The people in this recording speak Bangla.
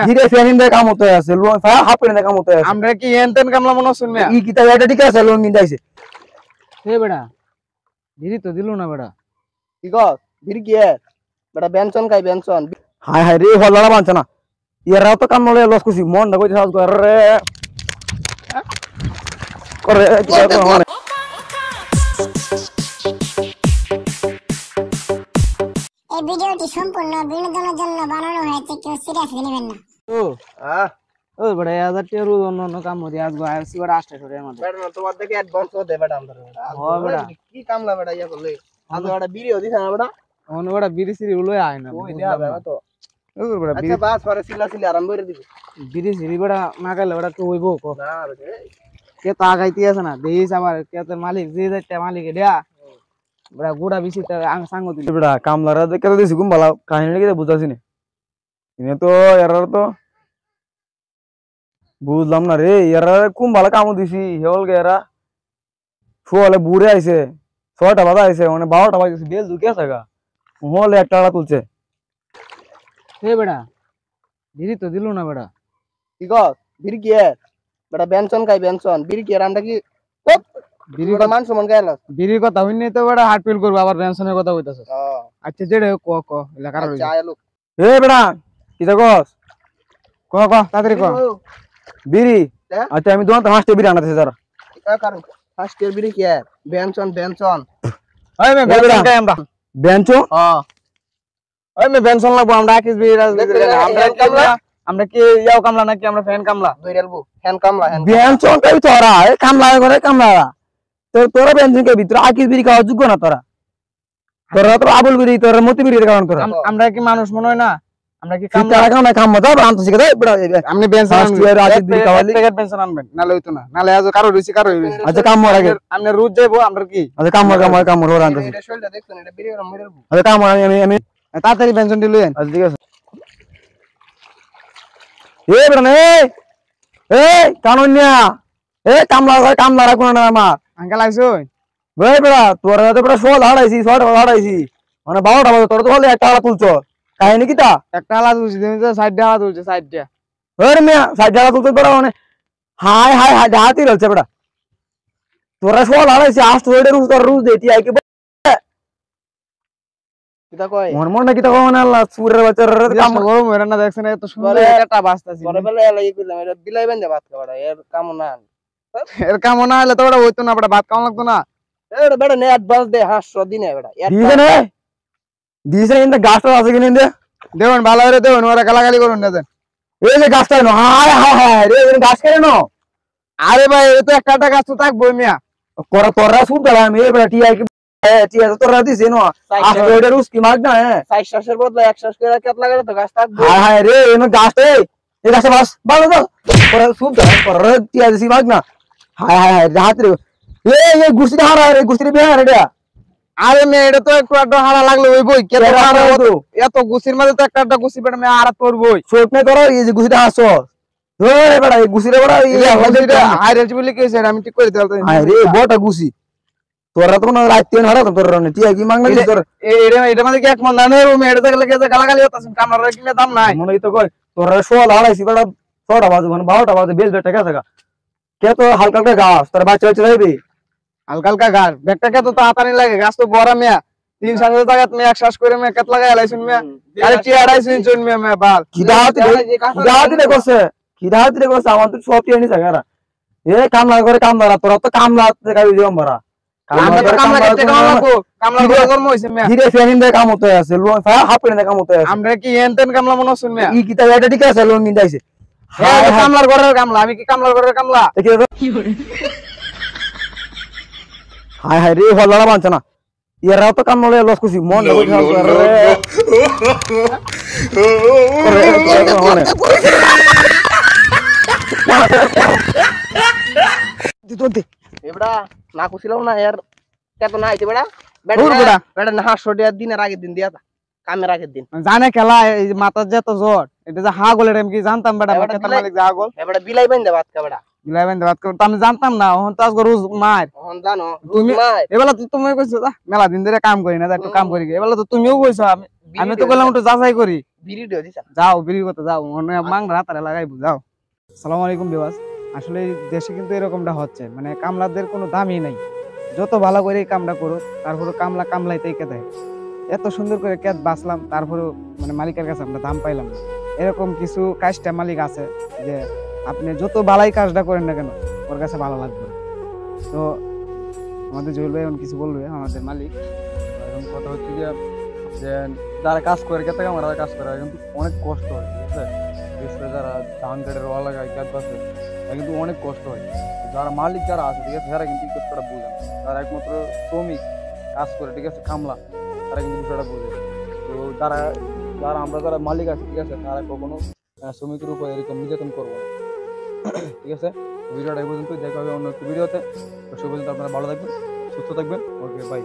ধীরে ফেনিন দে কাম হতে আছে লোন ফা হাপেন দে কাম হতে আছে আমরা কি এনতেন কামলা মনে শুন মিয়া ই কিতা এটা ঠিক আছে লোন নিতে আইছে হে বেড়া ধীরে তো দিল না বেড়া কি কস বিড়ি কি বেটা বেনসন খাই বেনসন হায় হায় রে হল্লাড়া বানছ না ইয়ারাও তো কাম নলে লস কুছি মন না কইতে সাজ করে করে কি মানে এই ভিডিওটি সম্পূর্ণ বিনোদনের জন্য বানানো হয়েছে, কেউ সিরিয়াস নেবেন না। ও বেড়া 1000 টাকা রোজ অন্য কাম হদি আজ গো আইছি বেড়া 8 টাকা আমাদের বেটা না তোমার দেখে অ্যাডভান্স দে বেটা আমাদের ও বেড়া কি কামলা বেটা ইয়া করলে আজ বেটা বিড়ি হদি না বেটা অন্য বেড়া বিড়ি সিরি লই আয় না ওই দেয়া বেটা তো ও বেড়া আচ্ছা বাস পরে সিলা সিলা আরাম করে দিবি বিড়ি সিরি বেড়া না গাইলে বেড়া তো হইবো কো না বেটা কে তা গাইতে আছে না দেইস আবার কে তোর মালিক যে যাইতে মালিক দেয়া বেড়া গুড়া বিসি তে সাঙ্গ দিল বেটা কামলারা দেখে তো দিছি কুম ভালো কাহিনী কি বুঝাছি না ইনে তো এরার তো বুঝলাম না রে এরা কুম ভালো কাম দিছি হেল গে এরা ফুলে বুড়ে আইছে 6টা বাজা আইছে মানে 12টা বাজে বেল দুকে আছে গা হলে একটা আড়া তুলছে হে বেড়া ধীরে তো দিল না বেড়া কি কস বিড়ি কি বেটা বেনসন খাই বেনসন বিড়ি কি আমরা কি বিড়ি বেটা মান সমান গায়লা বিড়ির কথা হইনি তো বেড়া হার্ট ফিল করব আবার পেনশনের কথা কইতাছস আচ্ছা যেড়ে ক ক এলাকার আচ্ছা আলো এ বেটা কি দেখস ক ক তাড়াতাড়ি ক বিড়ি আচ্ছা আমি তোমার 5টা বিড়ি আনাতেছি যারা কারণ ফার্স্ট ইয়ার বিড়ি কি বেনসন বেনসন ওই মে বেনশন খাই আমরা বেঞ্চো ওই মে বেনশন লাগবো আমরা আকিস বিড়ি আমরা কি ইয়াও কামলা নাকি আমরা ফ্যান কামলা দুই রেলবো হ্যান কামলা হ্যান বেঞ্চো কই তোরা এ কামলা করে কামলা তোরা বেঞ্চন কে ভিতর আকিস বিড়ি খাওয়া যোগ্য না তোরা তোরা তো আবুল বিড়ি তোরা মতি বিড়ি কারণ তোরা আমরা কি মানুষ মনে হয় না আমরা কি কামলা কাম না কাম মজা আনতে শিখে দে বেটা আপনি বেনশন আকিস বিড়ি খাওয়ালি প্যাকেট বেনশন আনবেন নালে হইতো না নালে আজ কারো রুচি কারো হইবে আচ্ছা কাম মরা গে আপনি রোজ যাইবো আমরা কি আচ্ছা কাম মরা আনতে এটা শৈলটা দেখছেন এটা বিড়ি আর মরে রবো আচ্ছা কাম মরা আমি তাড়াতাড়ি বেনশন দিলেন আচ্ছা ঠিক আছে এ বেটা এ কানুনিয়া এ কামলা রাখুন না আমার আঙ্কেল আইছো ভাই বেটা তোরা তো বেটা 16 হাড়াইছি মানে 12টা বাজে তোরা তো হলে একটা আড়া তুলছ কাহিনী কিটা একটা আলা তুলছি তুমি তো 60 টাকা তুলছে 60 টাকা ওরে মিয়া 60 টাকা তুলতে বেটা মানে হাই হাতি রলছে বেটা তোরা 16 হাড়াইছি আজ তো এর রুজ দেতি আই কি কিটা কয় মন না কিটা কোন আল্লাহ সুরের বাচ্চার কাম গরম হইরা না দেখছেন এত সুন্দর একটা বাস্তাছি পরে বেলা এলাই কইলাম এটা বিলাই বান্ধে ভাত খাওয়া এর কাম না এর কাম না হলে তো ওটা হইতো না বেটা ভাত খাওয়া লাগতো না এটা বেটা নে অ্যাডভান্স দে 500 দিনে বেটা দিছে ইন্দা গাছটা আছে কিনে দে দেবেন ভালো করে দেবেন ওরা গালাগালি করুন না দেন এই যে গাছটা নো হায় রে এই গাছ কেন নো আরে ভাই এ তো একটা গাছ তো থাকবো মিয়া তোরা সুদ দিলাম এই বেটা টিআই কি টিআই তোরা দিছে নো আসলে এটা রুস কি মাগ না হ্যাঁ 60 শ্বাসের বদলে 1 শ্বাস করে কেত লাগালে তো গাছ থাকবে হায় রে এই গাছটা এই গাছটা বাস ভালো দাও তোরা সুদ দিলাম তোরা টিআই দিছি মাগ না হায় রাত রে এই গুছিটা হারা রে গুছিটা বেহার রে আরে মে এটা তো একটু আড্ডা হারা লাগলো ওই বই কে এত গুছির মধ্যে তো একটা গুছি বেটা মে আর তোর বই শোক নে তোরা এই যে গুছিটা হাসো ওরে বেটা এই গুছিটা বেটা এই হাইরেল বলে কি হইছে আমি ঠিক করে দিলাম হায় রে বড়টা গুছি তোরা তো না রাত তিন হারা তোরা নে টিআই কি মাগ না তোর এটা মানে কি এক মন না ও মে এটা দেখলে কে গালাগালি হতাছেন কামরা কিনে দাম নাই মনে তো কই তোরা 16 হারাইছি বেটা 6টা বাজে মানে 12টা বাজে বেল বেটা গেছে কে তো হালকা হালকা গাছ তোর বাচ্চা চলাইবি হালকা হালকা গাছ ব্যাগটা কে তো তাড়াতাড়ি লাগে গাছ তো বড় মিয়া 3 শ্বাসের জায়গাত মে এক শ্বাস করে মে কেত লাগাই লাইছুন মিয়া আরে টি আড়াইছুন চুন মে বাল খিদাহাতি দেখছ আমার তো সব টিয়ানি জায়গা এ কামলা করে কামলা তোরা তো কামলা দেখাবি দিও আমরা ধীরে ফেনিন দে কাম হতে আছে লোন ফা হাপেন দে কাম হতে আছে আমরা কি এনতেন কামলা মনে শুন মিয়া ই কিতা এটা ঠিক আছে লোন নিতে আইছে কামলার ঘরের কামলা আমি কি কামলার ঘরের কামলা হায় রে হল্লাড়া বানছ না এরাও তো কাম নলে লস কুছি মন না কইতে রে এবড়া না কুছিলাম না এর কত না আইতে বেটা বেটা বেটা না 500 টাকা দিনের আগের দিন দিয়া কামের আগের দিন জানে খেলা এই মাথার যে তো জোর এটা যে হাগলের আমি কি জানতাম বেটা মাথা মালিক যে হাগল এবড়া বিলাই বান্ধে ভাত খা বেটা বিলাই বান্ধে ভাত করতে আমি জানতাম না ওহন তো আজকে রোজ মার ওহন জানো তুমি এবেলা তো তুমি কইছো মেলা দিন ধরে কাম করি না একটু কাম করি এবেলা তো তুমিও কইছো আমি তো কইলাম একটু যাচাই করি ভিডিও দিছেন যাও বিড়ি করতে যাও, মনে হয় মাংরা হাতারে লাগাইবো, যাও। আসসালামু আলাইকুম বিবাস। আসলে এই দেশে কিন্তু এরকমটা হচ্ছে, মানে কামলাদের কোনো দামই নাই। যত ভালো করে কামটা করুক, তারপরে কামলা কামলাইতেই কে দেয়। এত সুন্দর করে ক্যাত বাঁচলাম, তারপরেও মানে মালিকের কাছে আমরা দাম পাইলাম না। এরকম কিছু কাজটা মালিক আছে যে আপনি যত ভালাই কাজটা করেন না কেন ওর কাছে ভালো লাগবে না। তো আমাদের জহুর ভাই এমন কিছু বলবে, আমাদের মালিক। এখন কথা হচ্ছে যে যে যারা কাজ করে কেতে আমরা কাজ করে কিন্তু অনেক কষ্ট হয়, ঠিক আছে? বিশেষ করে যারা ধান কাটের রোয়া লাগায় ক্যাত বাসে, তারা কিন্তু অনেক কষ্ট হয়। যারা মালিক যারা আছে, ঠিক আছে, তারা কিন্তু এই কষ্টটা বোঝে না। যারা একমাত্র শ্রমিক কাজ করে, ঠিক আছে, কামলা, তারা কিন্তু বিষয়টা বোঝে। তো যারা যারা আমরা যারা মালিক আছে, ঠিক আছে, তারা কখনো শ্রমিকের উপর এরকম নির্যাতন করবো না, ঠিক আছে? ভিডিওটা এই পর্যন্ত, দেখা হবে অন্য একটি ভিডিওতে। তো সে পর্যন্ত আপনারা ভালো থাকবেন, সুস্থ থাকবেন। ওকে, বাই।